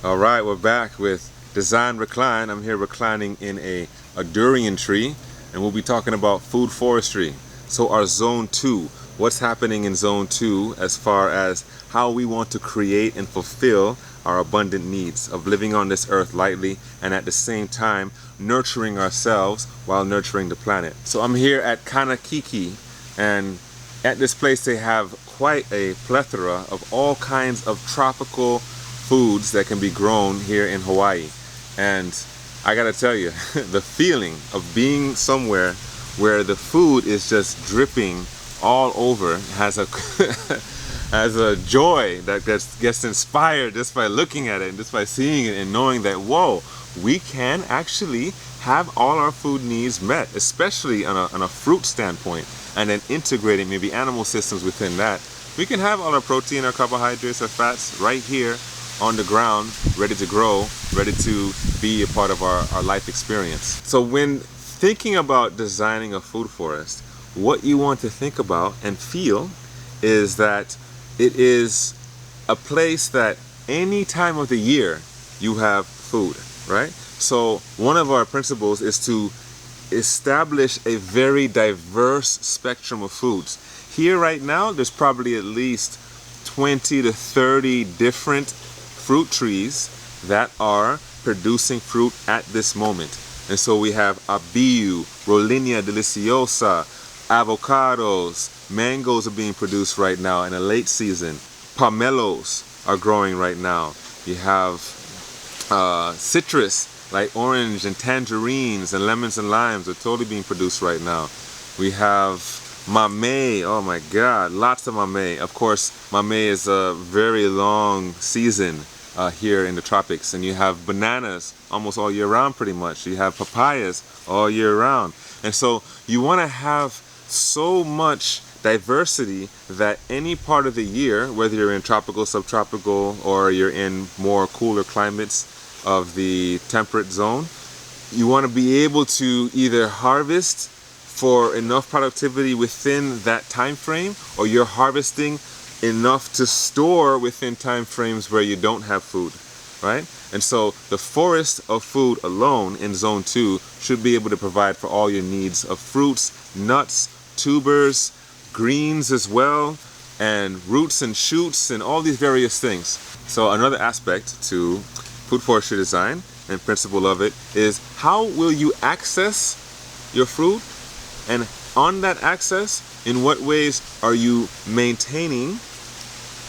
All right, we're back with Design Recline. I'm here reclining in a durian tree, and we'll be talking about food forestry. So our zone 2, what's happening in zone 2 as far as how we want to create and fulfill our abundant needs of living on this earth lightly and at the same time nurturing ourselves while nurturing the planet. So I'm here at Kanakiki, and at this place they have quite a plethora of all kinds of tropical foods that can be grown here in Hawaii. And I gotta tell you, the feeling of being somewhere where the food is just dripping all over has a has a joy that gets inspired just by looking at it and just by seeing it and knowing that, whoa, we can actually have all our food needs met, especially on a fruit standpoint, and then integrating maybe animal systems within that. We can have all our protein, our carbohydrates, our fats right here on the ground, ready to grow, ready to be a part of our life experience. So when thinking about designing a food forest, what you want to think about and feel is that it is a place that any time of the year you have food, right? So one of our principles is to establish a very diverse spectrum of foods. Here right now, there's probably at least 20 to 30 different fruit trees that are producing fruit at this moment. And so we have abiu, Rollinia deliciosa, avocados, mangoes are being produced right now in a late season. Pomelos are growing right now. You have citrus like orange and tangerines and lemons and limes are totally being produced right now. We have mamey, oh my god, lots of mamey. Of course, mamey is a very long season here in the tropics, and you have bananas almost all year round pretty much. You have papayas all year round. And so you want to have so much diversity that any part of the year, whether you're in tropical, subtropical, or you're in more cooler climates of the temperate zone, you want to be able to either harvest for enough productivity within that time frame, or you're harvesting enough to store within time frames where you don't have food, right? And so the forest of food alone in zone 2 should be able to provide for all your needs of fruits, nuts, tubers, greens as well, and roots and shoots and all these various things. So another aspect to food forestry design and principle of it is how will you access your food, and on that access, in what ways are you maintaining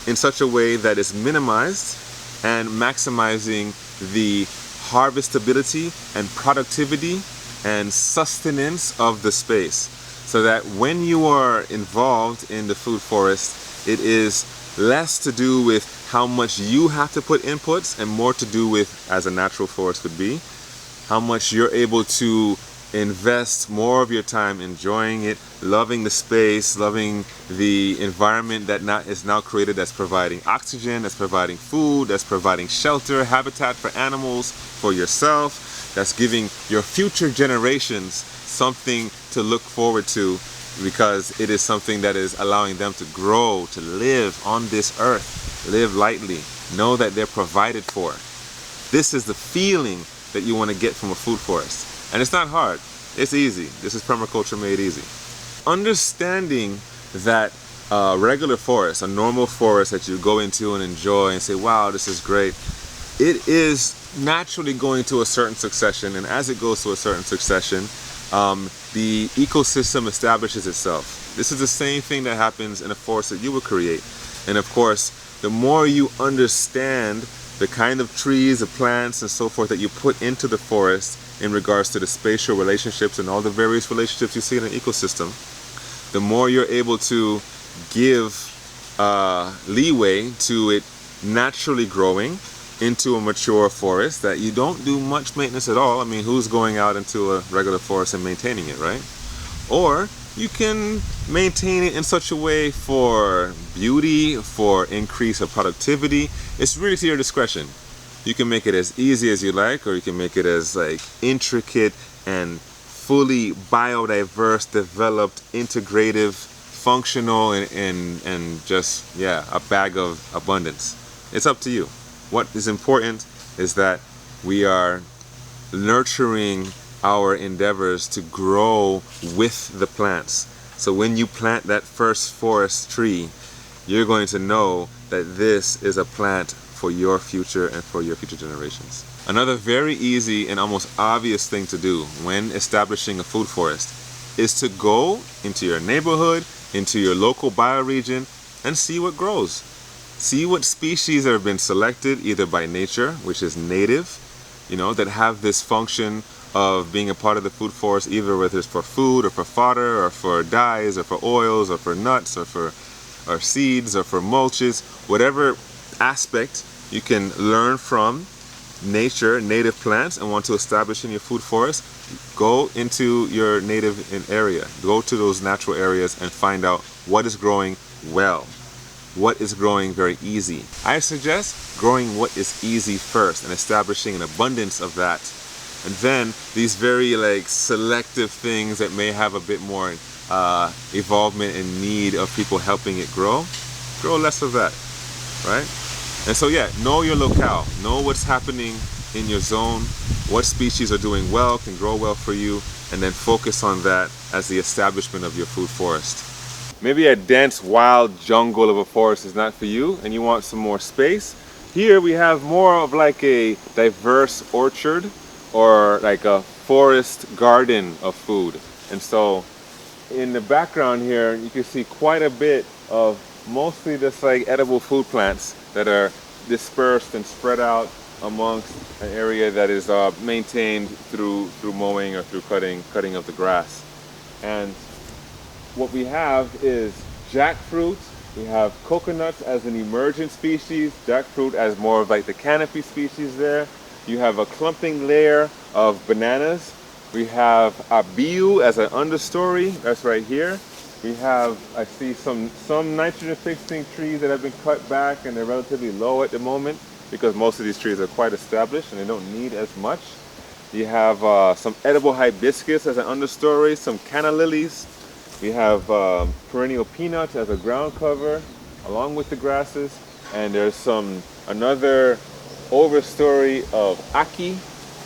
in such a way that is minimized and maximizing the harvestability and productivity and sustenance of the space, so that when you are involved in the food forest, it is less to do with how much you have to put inputs and more to do with, as a natural forest would be, how much you're able to invest more of your time enjoying it, loving the space, loving the environment that is now created, that's providing oxygen, that's providing food, that's providing shelter, habitat for animals, for yourself, that's giving your future generations something to look forward to, because it is something that is allowing them to grow, to live on this earth, live lightly, know that they're provided for. This is the feeling that you want to get from a food forest. And it's not hard, it's easy. This is permaculture made easy. Understanding that a regular forest, a normal forest that you go into and enjoy and say, wow, this is great, it is naturally going to a certain succession, and as it goes to a certain succession, the ecosystem establishes itself. This is the same thing that happens in a forest that you would create. And of course, the more you understand the kind of trees, the plants, and so forth that you put into the forest in regards to the spatial relationships and all the various relationships you see in an ecosystem, the more you're able to give leeway to it naturally growing into a mature forest that you don't do much maintenance at all. I mean, who's going out into a regular forest and maintaining it, right? Or you can maintain it in such a way for beauty, for increase of productivity. It's really to your discretion. You can make it as easy as you like, or you can make it as like intricate and fully biodiverse, developed, integrative, functional, and just, yeah, a bag of abundance. It's up to you. What is important is that we are nurturing our endeavors to grow with the plants. So when you plant that first forest tree, you're going to know that this is a plant for your future and for your future generations. Another very easy and almost obvious thing to do when establishing a food forest is to go into your neighborhood, into your local bioregion, and see what grows. See what species have been selected either by nature, which is native, that have this function of being a part of the food forest, either whether it's for food or for fodder or for dyes or for oils or for nuts or for seeds or for mulches, whatever aspect you can learn from nature, native plants, and want to establish in your food forest, go into your native area. Go to those natural areas and find out what is growing well, what is growing very easy. I suggest growing what is easy first and establishing an abundance of that. And then these very selective things that may have a bit more evolvement and need of people helping it grow less of that, right? And so yeah, know your locale, know what's happening in your zone, what species are doing well, can grow well for you, and then focus on that as the establishment of your food forest. Maybe a dense, wild jungle of a forest is not for you and you want some more space. Here we have more of like a diverse orchard or like a forest garden of food. And so in the background here, you can see quite a bit of mostly just like edible food plants that are dispersed and spread out amongst an area that is maintained through mowing or through cutting of the grass. And what we have is jackfruit. We have coconuts as an emergent species, jackfruit as more of like the canopy species there. You have a clumping layer of bananas. We have abiu as an understory, that's right here. We have, I see some nitrogen fixing trees that have been cut back and they're relatively low at the moment because most of these trees are quite established and they don't need as much. You have some edible hibiscus as an understory, some canna lilies. We have perennial peanuts as a ground cover along with the grasses. And there's another overstory of ackee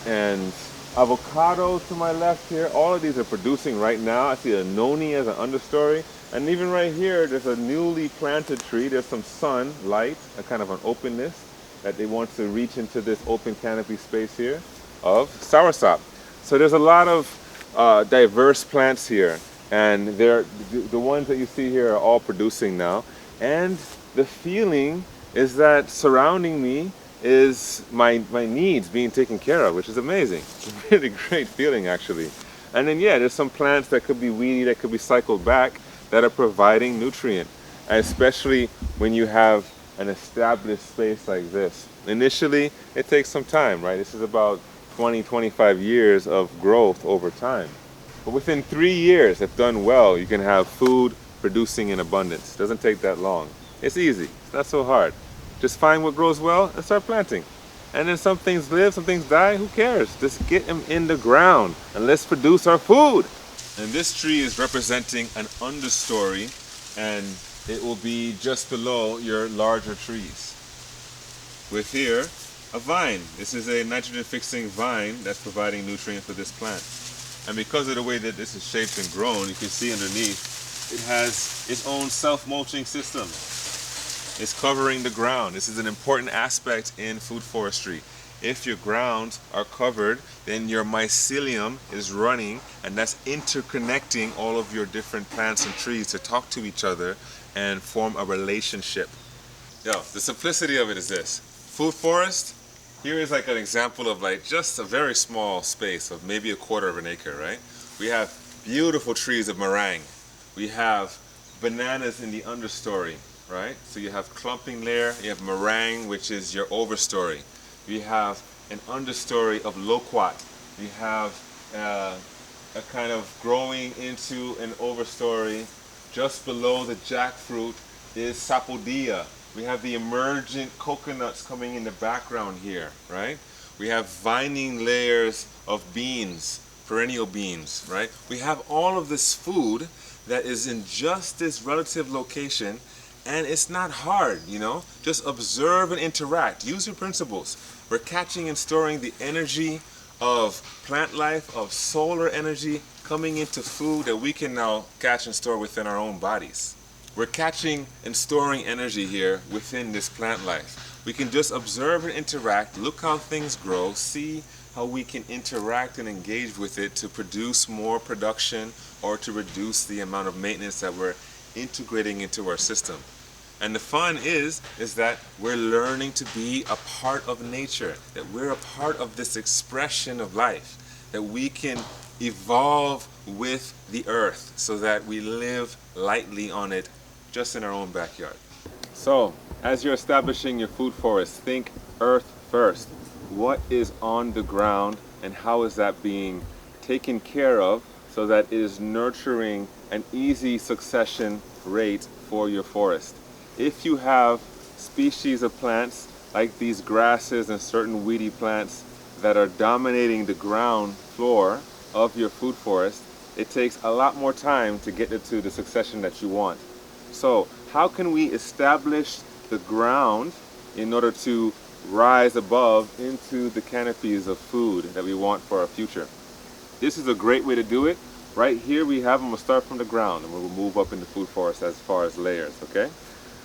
and avocado to my left here. All of these are producing right now. I see a noni as an understory. And even right here, there's a newly planted tree. There's some sun, light, a kind of an openness that they want to reach into this open canopy space here of soursop. So there's a lot of diverse plants here. And the ones that you see here are all producing now. And the feeling is that surrounding me is my needs being taken care of, which is amazing. It's a really great feeling actually. And then yeah, there's some plants that could be weedy, that could be cycled back, that are providing nutrient, and especially when you have an established space like this. Initially, it takes some time, right? This is about 20-25 years of growth over time. But within 3 years, if done well, you can have food producing in abundance. It doesn't take that long. It's easy, it's not so hard. Just find what grows well and start planting. And then some things live, some things die, who cares? Just get them in the ground and let's produce our food. And this tree is representing an understory, and it will be just below your larger trees. With here, a vine. This is a nitrogen fixing vine that's providing nutrient for this plant. And because of the way that this is shaped and grown, you can see underneath, it has its own self-mulching system. It's covering the ground. This is an important aspect in food forestry. If your grounds are covered, then your mycelium is running, and that's interconnecting all of your different plants and trees to talk to each other and form a relationship. The simplicity of it is this. Food forest, here is like an example of like just a very small space of maybe 1/4 of an acre, right? We have beautiful trees of meringue. We have bananas in the understory, right? So you have clumping layer, you have meringue, which is your overstory. We have an understory of loquat. We have a kind of growing into an overstory. Just below the jackfruit is sapodilla. We have the emergent coconuts coming in the background here, right? We have vining layers of beans, perennial beans, right? We have all of this food that is in just this relative location, And it's not hard, you know. Just observe and interact. Use your principles. We're catching and storing the energy of plant life, of solar energy coming into food that we can now catch and store within our own bodies. We're catching and storing energy here within this plant life. We can just observe and interact, look how things grow, see how we can interact and engage with it to produce more production or to reduce the amount of maintenance that we're integrating into our system. And the fun is that we're learning to be a part of nature, that we're a part of this expression of life, that we can evolve with the earth so that we live lightly on it just in our own backyard. So, as you're establishing your food forest, think earth first. What is on the ground and how is that being taken care of so that it is nurturing an easy succession rate for your forest? If you have species of plants like these grasses and certain weedy plants that are dominating the ground floor of your food forest, it takes a lot more time to get it to the succession that you want. So how can we establish the ground in order to rise above into the canopies of food that we want for our future? This is a great way to do it. Right here we have them. We'll start from the ground and we'll move up in the food forest as far as layers, okay?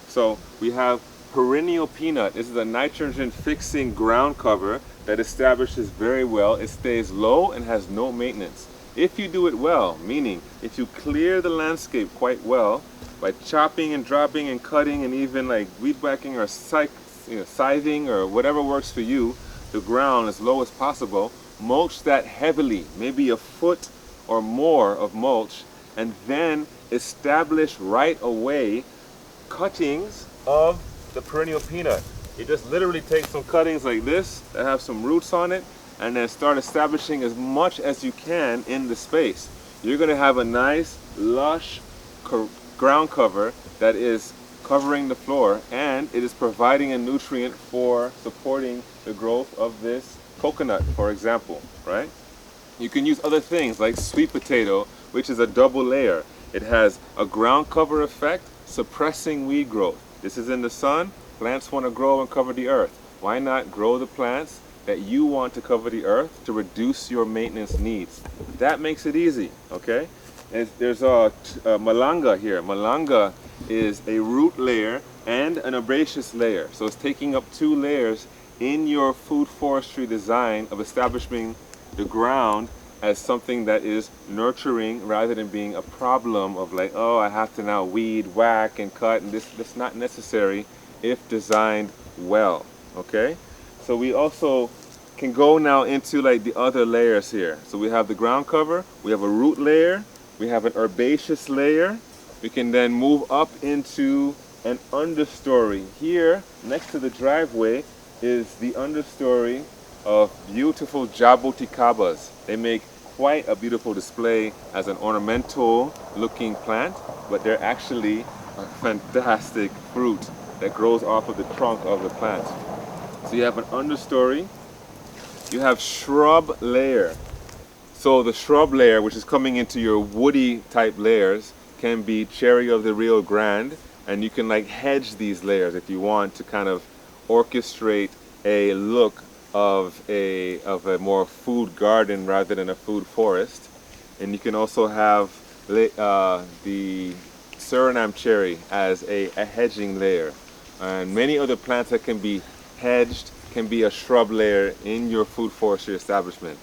So we have perennial peanut. This is a nitrogen fixing ground cover that establishes very well. It stays low and has no maintenance. If you do it well, meaning if you clear the landscape quite well by chopping and dropping and cutting and even like weed whacking or scything or whatever works for you, the ground as low as possible, mulch that heavily, maybe a foot or more of mulch, and then establish right away cuttings of the perennial peanut. You just literally take some cuttings like this that have some roots on it and then start establishing as much as you can in the space. You're going to have a nice lush ground cover that is covering the floor, and it is providing a nutrient for supporting the growth of this coconut, for example, right? You can use other things like sweet potato, which is a double layer. It has a ground cover effect, suppressing weed growth. This is in the sun. Plants want to grow and cover the earth. Why not grow the plants that you want to cover the earth to reduce your maintenance needs? That makes it easy, okay? And there's a malanga here. Malanga is a root layer and an herbaceous layer. So it's taking up two layers in your food forestry design of establishing the ground as something that is nurturing rather than being a problem of like, oh, I have to now weed, whack, and cut, and that's not necessary if designed well, okay? So we also can go now into like the other layers here. So we have the ground cover, we have a root layer, we have an herbaceous layer. We can then move up into an understory. Here, next to the driveway, is the understory of beautiful jaboticabas. They make quite a beautiful display as an ornamental looking plant, but they're actually a fantastic fruit that grows off of the trunk of the plant. So you have an understory, you have shrub layer. So the shrub layer, which is coming into your woody type layers, can be cherry of the Rio Grande, and you can like hedge these layers if you want to kind of orchestrate a look of a more food garden rather than a food forest. And you can also have the Suriname cherry as a hedging layer, and many other plants that can be hedged can be a shrub layer in your food forestry establishment.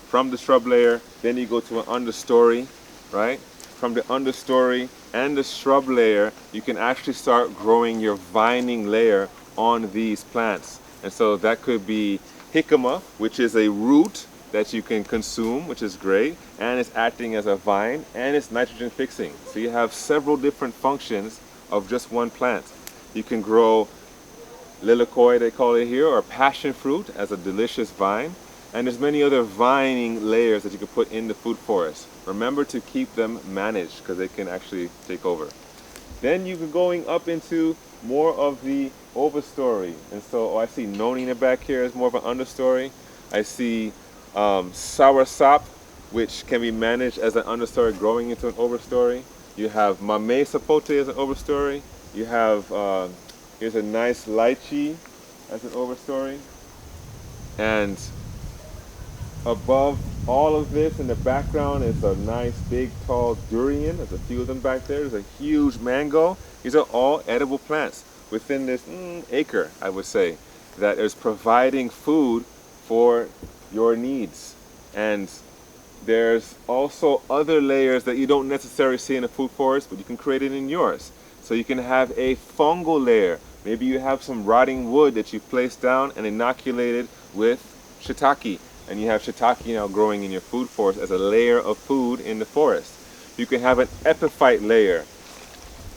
From the shrub layer, then you go to an understory, right? From the understory and the shrub layer, you can actually start growing your vining layer on these plants. And so that could be jicama, which is a root that you can consume, which is great, and it's acting as a vine, and it's nitrogen fixing. So you have several different functions of just one plant. You can grow lilikoi, they call it here, or passion fruit as a delicious vine. And there's many other vining layers that you can put in the food forest. Remember to keep them managed because they can actually take over. Then you can going up into more of the overstory. And so I see noni in the back here is more of an understory. I see soursop, which can be managed as an understory growing into an overstory. You have mamey sapote as an overstory. You have, here's a nice lychee as an overstory. And above all of this in the background is a nice big tall durian. There's a few of them back there. There's a huge mango. These are all edible plants within this acre, I would say, that is providing food for your needs. And there's also other layers that you don't necessarily see in a food forest, but you can create it in yours. So you can have a fungal layer. Maybe you have some rotting wood that you placed down and inoculated with shiitake, and you have shiitake now growing in your food forest as a layer of food in the forest. You can have an epiphyte layer.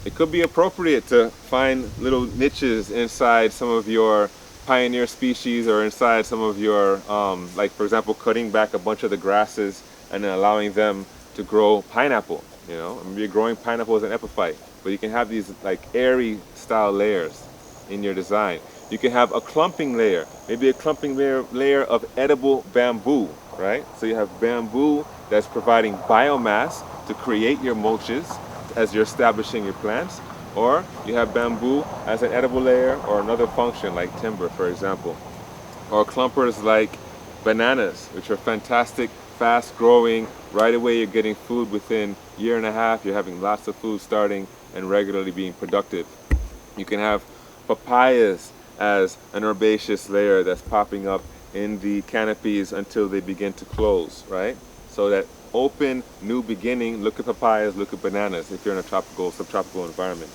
It could be appropriate to find little niches inside some of your pioneer species or inside some of your, like for example, cutting back a bunch of the grasses and then allowing them to grow pineapple. You know, maybe you're growing pineapple as an epiphyte, but you can have these like airy style layers in your design. You can have a clumping layer, maybe a clumping layer of edible bamboo, right? So you have bamboo that's providing biomass to create your mulches as you're establishing your plants, or you have bamboo as an edible layer or another function like timber, for example. Or clumpers like bananas, which are fantastic, fast growing, right away you're getting food within a year and a half, you're having lots of food starting and regularly being productive. You can have papayas as an herbaceous layer that's popping up in the canopies until they begin to close, right? So that open new beginning, look at papayas, look at bananas if you're in a tropical, subtropical environment.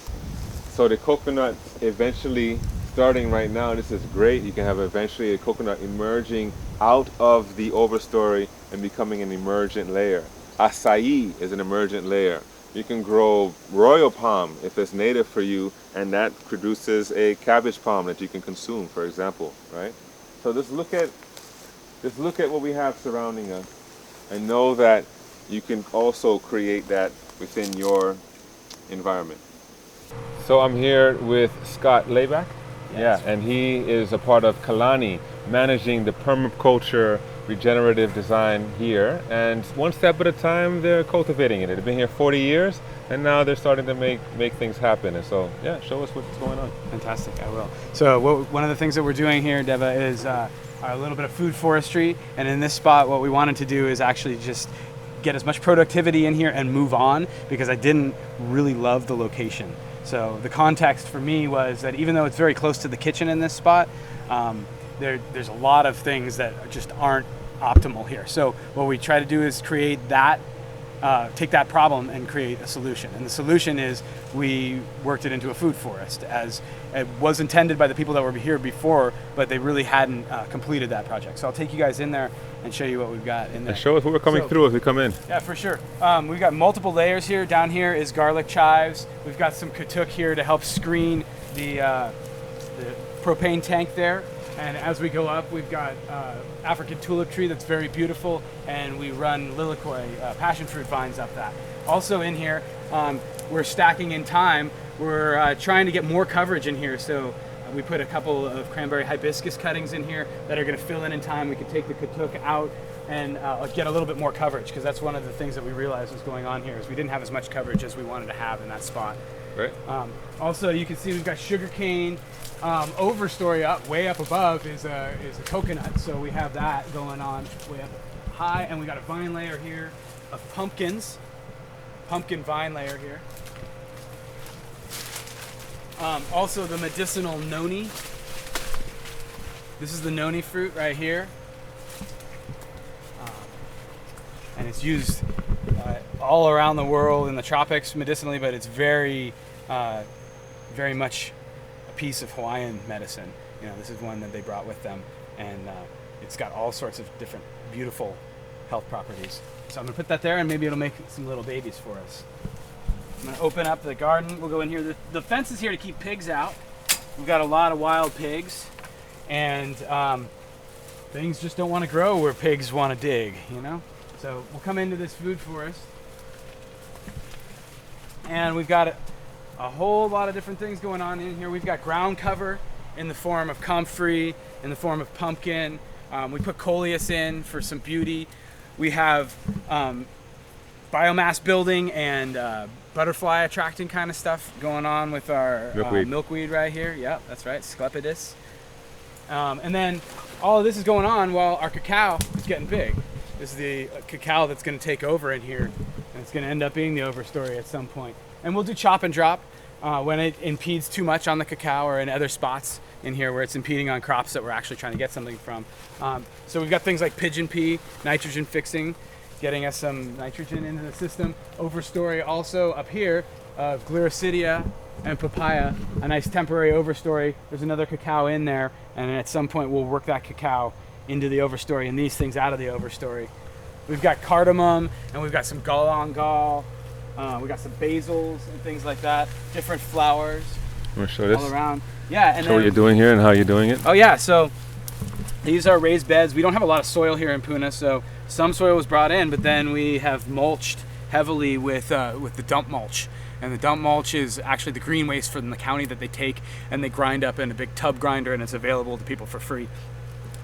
So the coconut eventually starting right now, this is great. You can have eventually a coconut emerging out of the overstory and becoming an emergent layer. Acai is an emergent layer. You can grow royal palm if it's native for you, and that produces a cabbage palm that you can consume, for example, right? So just look at what we have surrounding us and know that you can also create that within your environment. So I'm here with Scott Layback. Yes. Yeah, and he is a part of Kalani, managing the permaculture regenerative design here, and one step at a time they're cultivating it. They've been here 40 years and now they're starting to make things happen. And so yeah, show us what's going on. Fantastic, I will. So one of the things that we're doing here, Deva, is a little bit of food forestry, and in this spot what we wanted to do is actually just get as much productivity in here and move on, because I didn't really love the location. So the context for me was that even though it's very close to the kitchen in this spot, there's a lot of things that just aren't optimal here. So what we try to do is create that, take that problem and create a solution. And the solution is we worked it into a food forest, as it was intended by the people that were here before, but they really hadn't completed that project. So I'll take you guys in there and show you what we've got in there. And show us what we're coming through as we come in. Yeah, for sure. We've got multiple layers here. Down here is garlic chives. We've got some katuk here to help screen the propane tank there. And as we go up, we've got African tulip tree that's very beautiful, and we run lilikoi, passion fruit vines up that. Also in here, we're stacking in time. We're trying to get more coverage in here, so we put a couple of cranberry hibiscus cuttings in here that are going to fill in time. We can take the katuk out and get a little bit more coverage, because that's one of the things that we realized was going on here, is we didn't have as much coverage as we wanted to have in that spot. Right. Also, you can see we've got sugarcane. Overstory up, way up above is a coconut, so we have that going on way up high, and we got a vine layer here of pumpkins, pumpkin vine layer here. Also the medicinal noni. This is the noni fruit right here, and it's used all around the world in the tropics medicinally, but it's very much piece of Hawaiian medicine. You know, this is one that they brought with them, and it's got all sorts of different beautiful health properties. So I'm gonna put that there, and maybe it'll make some little babies for us. I'm gonna open up the garden. We'll go in here. The fence is here to keep pigs out. We've got a lot of wild pigs, and things just don't want to grow where pigs want to dig, you know? So we'll come into this food forest, and we've got a whole lot of different things going on in here. We've got ground cover in the form of comfrey, in the form of pumpkin. We put coleus in for some beauty. We have biomass building and butterfly attracting kind of stuff going on with our Milkweed. milkweed right here. Yep, that's right, Sclepidus. And then all of this is going on while our cacao is getting big. This is the cacao that's going to take over in here, and it's going to end up being the overstory at some point. And we'll do chop and drop when it impedes too much on the cacao or in other spots in here where it's impeding on crops that we're actually trying to get something from. So we've got things like pigeon pea, nitrogen fixing, getting us some nitrogen into the system. Overstory also up here of Gliricidia and papaya, a nice temporary overstory. There's another cacao in there, and at some point we'll work that cacao into the overstory and these things out of the overstory. We've got cardamom, and we've got some galangal. We got some basils and things like that. Different flowers I'm gonna show this. all around. Yeah, and Show then, what you're doing here and how you're doing it. oh yeah, so these are raised beds. We don't have a lot of soil here in Puna, so some soil was brought in, but then we have mulched heavily with the dump mulch. And the dump mulch is actually the green waste from the county that they take and they grind up in a big tub grinder, and it's available to people for free.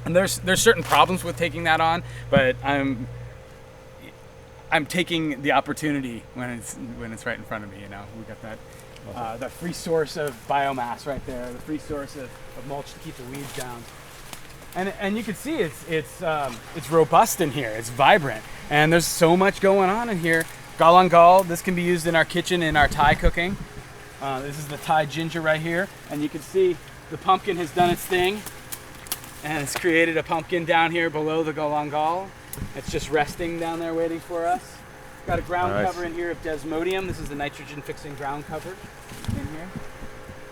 And there's certain problems with taking that on, but I'm taking the opportunity when it's right in front of me. You know, we got that the free source of biomass right there, the free source of mulch to keep the weeds down. And you can see it's robust in here. It's vibrant, and there's so much going on in here. Galangal, this can be used in our kitchen in our Thai cooking. This is the Thai ginger right here, and you can see the pumpkin has done its thing, and it's created a pumpkin down here below the galangal. It's just resting down there waiting for us. Got a ground Nice. cover in here of desmodium. This is the nitrogen fixing ground cover in here,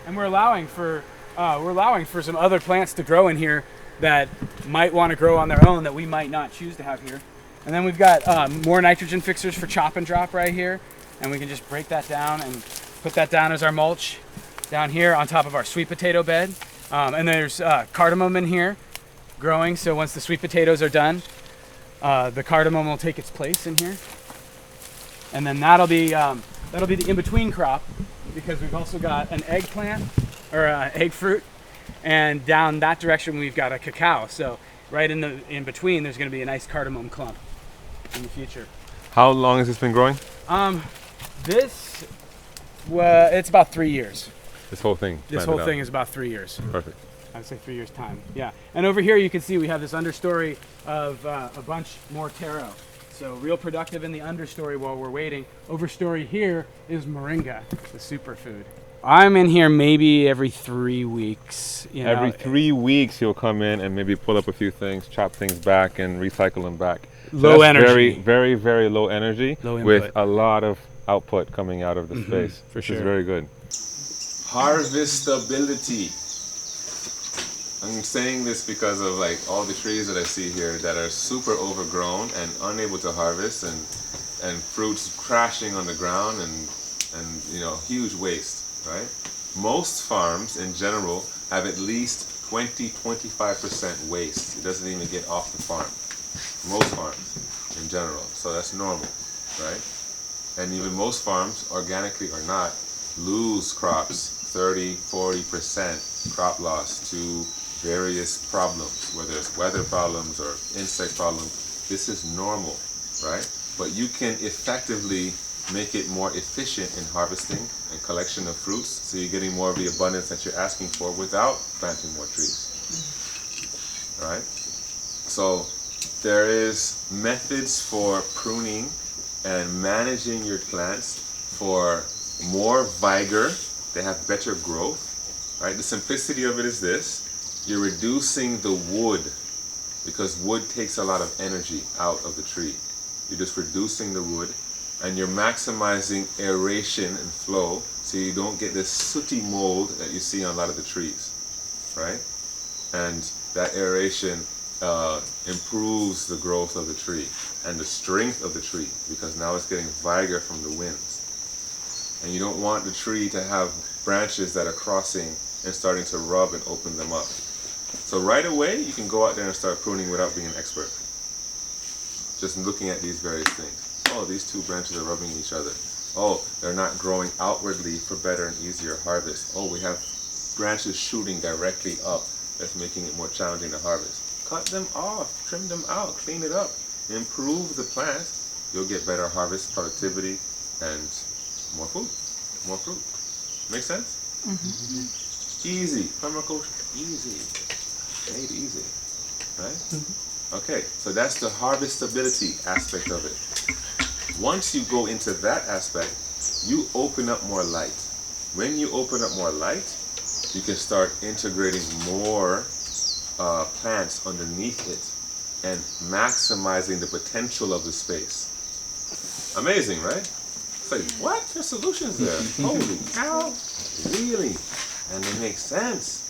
and we're allowing for some other plants to grow in here that might want to grow on their own that we might not choose to have here. And then we've got more nitrogen fixers for chop and drop right here, and we can just break that down and put that down as our mulch down here on top of our sweet potato bed. And there's cardamom in here growing, so once the sweet potatoes are done, the cardamom will take its place in here. And then that'll be the in-between crop, because we've also got an eggplant or egg fruit, and down that direction we've got a cacao. So right in between there's going to be a nice cardamom clump in the future. How long has this been growing? It's about 3 years. This whole thing. This whole thing is about 3 years. Perfect. I'd say 3 years time. Yeah. And over here you can see we have this understory of a bunch more taro. So real productive in the understory while we're waiting. Overstory here is moringa, the superfood. I'm in here maybe every 3 weeks. You know. Every 3 weeks you'll come in and maybe pull up a few things, chop things back, and recycle them back. So Low that's energy. Very, very, very low energy Low with input. a lot of output coming out of the space. for Which sure. is very good. Harvestability. I'm saying this because of like all the trees that I see here that are super overgrown and unable to harvest, and fruits crashing on the ground, and you know, huge waste, right? Most farms in general have at least 20-25% waste. It doesn't even get off the farm. Most farms in general. So that's normal, right? And even most farms, organically or not, lose crops 30-40% crop loss to various problems, whether it's weather problems or insect problems. This is normal, right? But you can effectively make it more efficient in harvesting and collection of fruits, so you're getting more of the abundance that you're asking for without planting more trees. All right? So there is methods for pruning and managing your plants for more vigor. They have better growth, right? The simplicity of it is this. You're reducing the wood, because wood takes a lot of energy out of the tree. You're just reducing the wood, and you're maximizing aeration and flow, so you don't get this sooty mold that you see on a lot of the trees, right? And that aeration improves the growth of the tree and the strength of the tree, because now it's getting vigor from the winds. And you don't want the tree to have branches that are crossing and starting to rub and open them up. So right away, you can go out there and start pruning without being an expert. Just looking at these various things. Oh, these two branches are rubbing each other. Oh, they're not growing outwardly for better and easier harvest. Oh, we have branches shooting directly up. That's making it more challenging to harvest. Cut them off, trim them out, clean it up, improve the plant. You'll get better harvest productivity and more food, more fruit. Make sense? Easy. Permaculture, easy. Made easy, right? Okay, so that's the harvestability aspect of it. Once you go into that aspect, you open up more light. When you open up more light, you can start integrating more plants underneath it and maximizing the potential of the space. Amazing, right? It's like, what? There's solutions there. Holy cow. Really? And it makes sense.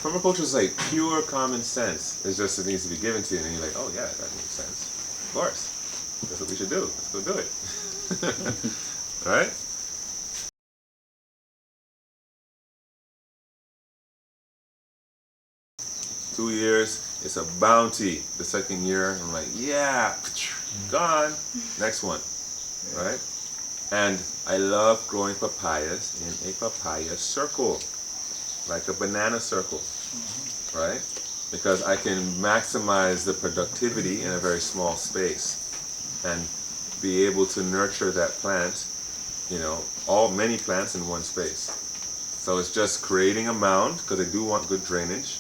Permaculture is like pure common sense. It's just it needs to be given to you, and you're like, oh yeah, that makes sense. Of course. That's what we should do. Let's go do it. Right? 2 years, it's a bounty. The second year, I'm like, yeah, gone. Next one, right? And I love growing papayas in a papaya circle, like a banana circle, right? Because I can maximize the productivity in a very small space and be able to nurture that plant, you know, many plants in one space. So it's just creating a mound, because I do want good drainage,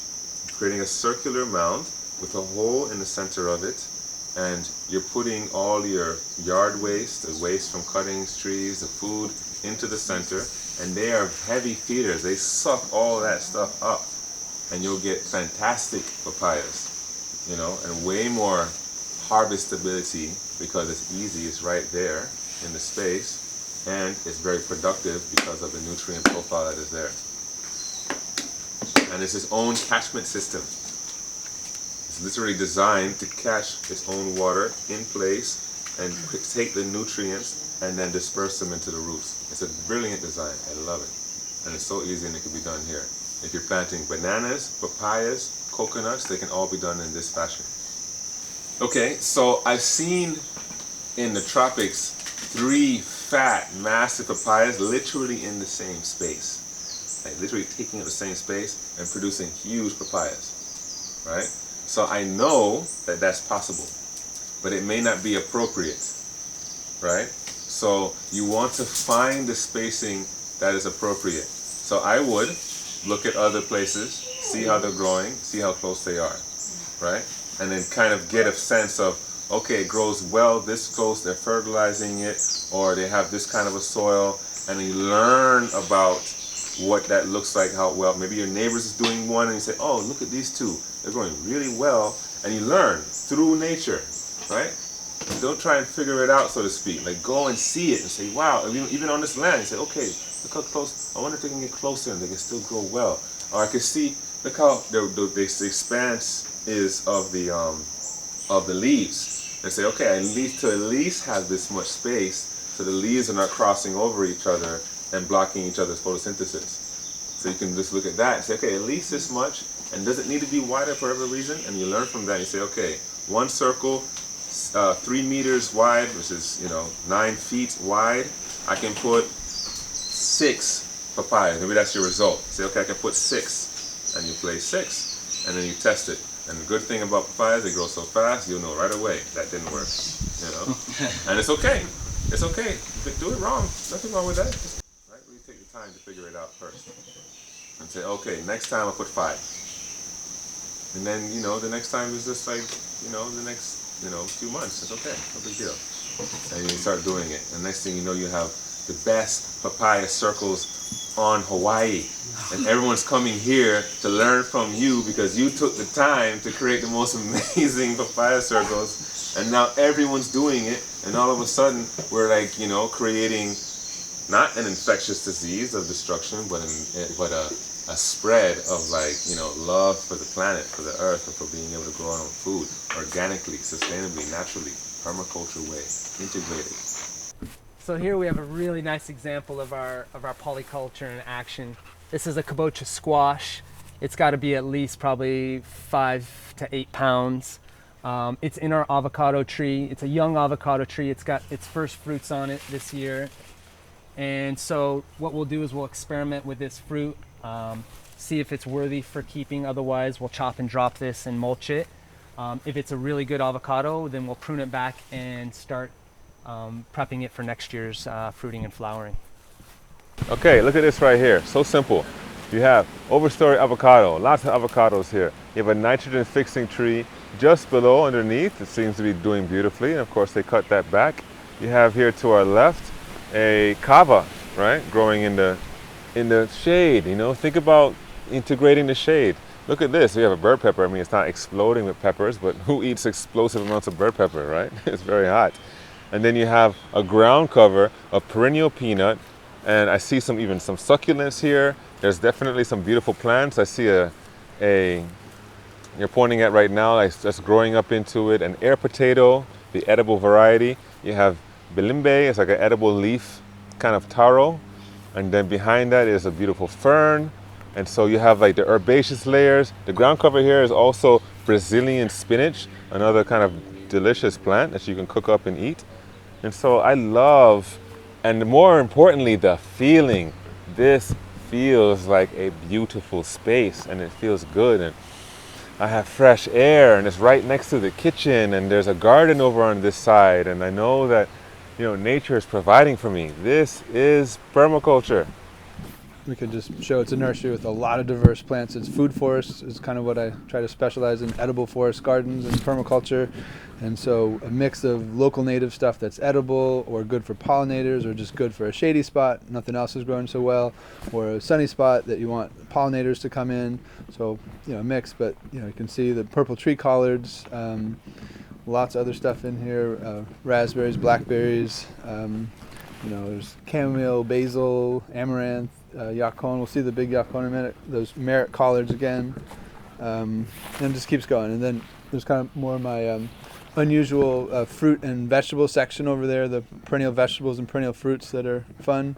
creating a circular mound with a hole in the center of it, and you're putting all your yard waste, the waste from cuttings, trees, the food into the center, and they are heavy feeders. They suck all that stuff up, and you'll get fantastic papayas, you know, and way more harvestability because it's easy, it's right there in the space, and it's very productive because of the nutrient profile that is there. And it's its own catchment system. It's literally designed to catch its own water in place and take the nutrients and then disperse them into the roots. It's a brilliant design. I love it. And it's so easy, and it can be done here. If you're planting bananas, papayas, coconuts, they can all be done in this fashion. Okay, so I've seen in the tropics 3 fat, massive papayas literally in the same space. Like literally taking up the same space and producing huge papayas, right? So I know that that's possible, but it may not be appropriate, right? So you want to find the spacing that is appropriate. So I would look at other places, see how they're growing, see how close they are, right? And then kind of get a sense of, okay, it grows well this close, they're fertilizing it, or they have this kind of a soil, and you learn about what that looks like, how well, maybe your neighbors is doing one, and you say, oh, look at these 2, they're growing really well, and you learn through nature, right? Don't try and figure it out, so to speak. Like, go and see it and say, wow, even on this land, you say, okay, look how close, I wonder if they can get closer and they can still grow well. Or I can see, look how the expanse is of the leaves, and say, okay, I need to at least have this much space so the leaves are not crossing over each other and blocking each other's photosynthesis. So you can just look at that and say, okay, at least this much, and does it need to be wider for whatever reason? And you learn from that. You say, okay, one circle, 3 meters wide, which is 9 feet wide. I can put 6 papayas. Maybe that's your result. Say, okay, I can put 6, and you place 6, and then you test it. And the good thing about papayas, they grow so fast, you'll know right away that didn't work. And it's okay. It's okay. Do it wrong. Nothing wrong with that. Just really take the time to figure it out first. And say, okay, next time I'll put 5. And then, the next time is just like, the next, few months. It's okay, no big deal. And you start doing it. And next thing you know, you have the best papaya circles on Hawaii. And everyone's coming here to learn from you because you took the time to create the most amazing papaya circles. And now everyone's doing it. And all of a sudden, we're like, creating not an infectious disease of destruction, but a spread of love for the planet, for the earth, and for being able to grow our own food organically, sustainably, naturally, permaculture way, integrated. So here we have a really nice example of our polyculture in action. This is a kabocha squash. It's got to be at least probably 5 to 8 pounds. It's in our avocado tree. It's a young avocado tree. It's got its first fruits on it this year. And so what we'll do is we'll experiment with this fruit, see if it's worthy for keeping. Otherwise, we'll chop and drop this and mulch it. If it's a really good avocado, then we'll prune it back and start prepping it for next year's fruiting and flowering. Okay, look at this right here. So simple. You have overstory avocado, lots of avocados here. You have a nitrogen fixing tree just below underneath. It seems to be doing beautifully. And of course they cut that back. You have here to our left a kava, right? Growing in the shade, you know. Think about integrating the shade. Look at this. We have a bird pepper. I mean, it's not exploding with peppers, but who eats explosive amounts of bird pepper, right? It's very hot. And then you have a ground cover of perennial peanut. And I see even some succulents here. There's definitely some beautiful plants. I see you're pointing at right now, that's growing up into it, an air potato, the edible variety. You have bilimbe, it's like an edible leaf kind of taro. And then behind that is a beautiful fern. And so you have like the herbaceous layers. The ground cover here is also Brazilian spinach, another kind of delicious plant that you can cook up and eat. And so I love, and more importantly, the feeling. This feels like a beautiful space and it feels good. And I have fresh air and it's right next to the kitchen and there's a garden over on this side. And I know that, you know, nature is providing for me. This is permaculture. We could just show it's a nursery with a lot of diverse plants. It's food forests is kind of what I try to specialize in, edible forest gardens and permaculture. And so a mix of local native stuff that's edible or good for pollinators or just good for a shady spot, nothing else is growing so well, or a sunny spot that you want pollinators to come in. So, you know, a mix, but you know, you can see the purple tree collards, lots of other stuff in here, raspberries, blackberries, you know, there's chamomile, basil, amaranth, yacon. We'll see the big yacon in a minute. Those merit collards again, and it just keeps going. And then there's kind of more of my unusual fruit and vegetable section over there. The perennial vegetables and perennial fruits that are fun.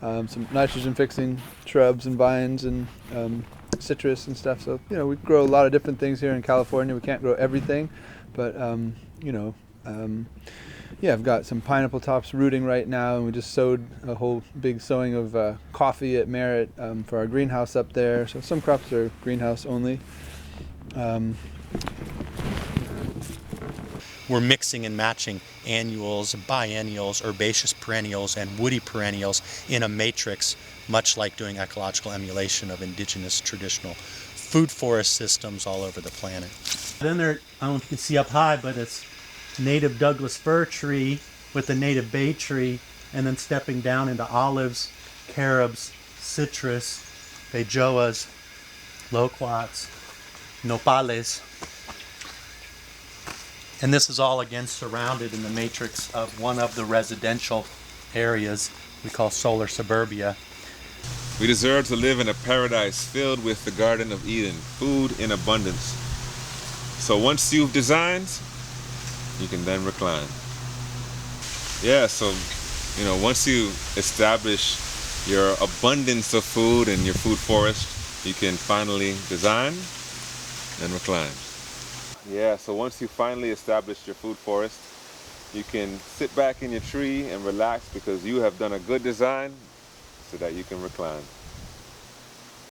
Some nitrogen fixing shrubs and vines and citrus and stuff. So you know, we grow a lot of different things here in California. We can't grow everything, but you know. Yeah, I've got some pineapple tops rooting right now, and we just sowed a whole big sowing of coffee at Merritt for our greenhouse up there. So some crops are greenhouse only. We're mixing and matching annuals, biennials, herbaceous perennials, and woody perennials in a matrix, much like doing ecological emulation of indigenous traditional food forest systems all over the planet. Then there, I don't know if you can see up high, but it's native Douglas fir tree with a native bay tree, and then stepping down into olives, carobs, citrus, feijoas, loquats, nopales. And this is all again surrounded in the matrix of one of the residential areas we call solar suburbia. We deserve to live in a paradise filled with the Garden of Eden, food in abundance. So once you've designed, you can then recline. Yeah, so, you know, once you establish your abundance of food and your food forest, you can finally design and recline. Yeah, so once you finally establish your food forest, you can sit back in your tree and relax because you have done a good design so that you can recline.